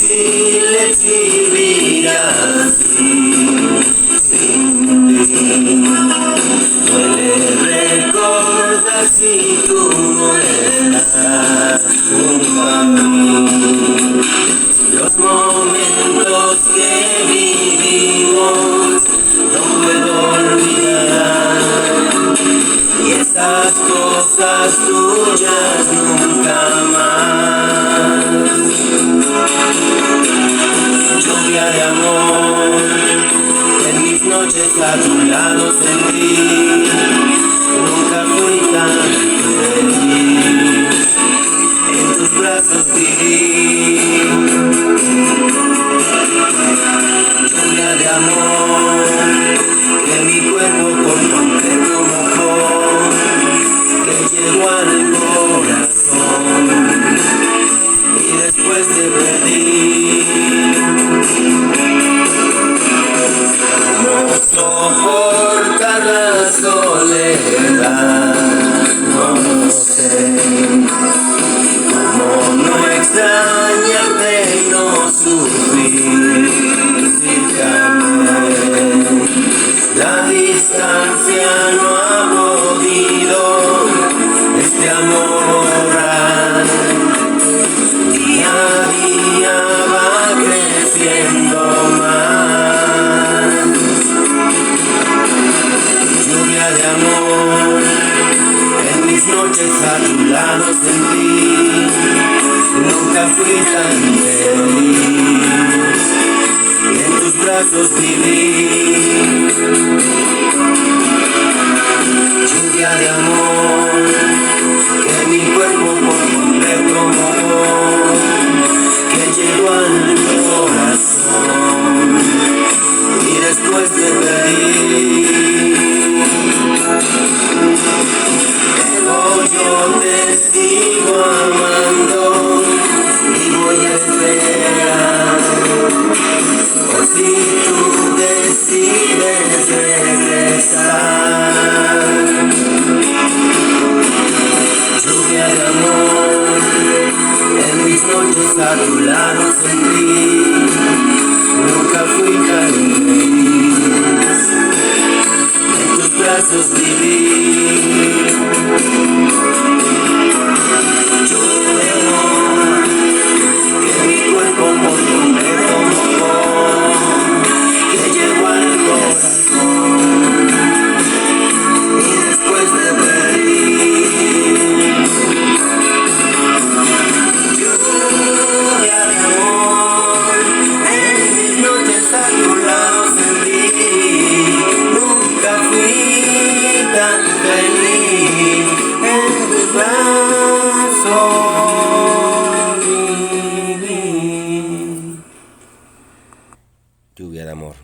difíciles vivir así, sin ti. Duele recordar si tú no estás junto a mí. Los momentos que vivimos no puedo olvidar, y esas cosas tuyas nunca más. Lluvia de amor, en mis noches a tu lado sentí, nunca fui tan feliz, en tus brazos viví. Lluvia de amor, que mi cuerpo por completo mojó, que llegó al corazón y después te perdí. No soportar la soledad, no sé cómo no extrañarte y no sufrir si también la distancia no ha podido este amor borrar. Día a día va creciendo más. Lluvia de amor, en mis noches a tu lado sentí, nunca fui tan feliz, y en tus brazos viví. Lluvia de amor, que mi cuerpo por completo mojó, que llegó al corazón y después te perdí. Pero yo te sigo amando y voy a esperar, por si tú decides regresar. Lluvia de amor, en mis noches a tu lado sentí, nunca fui tan feliz, en tus brazos viví. Lluvia de amor, que mi cuerpo por completo mojó, que llegó al corazón y después te perdí. Lluvia de amor, en mis noches a tu lado sentí, nunca fui tan feliz, en tus brazos viví. Lluvia de amor.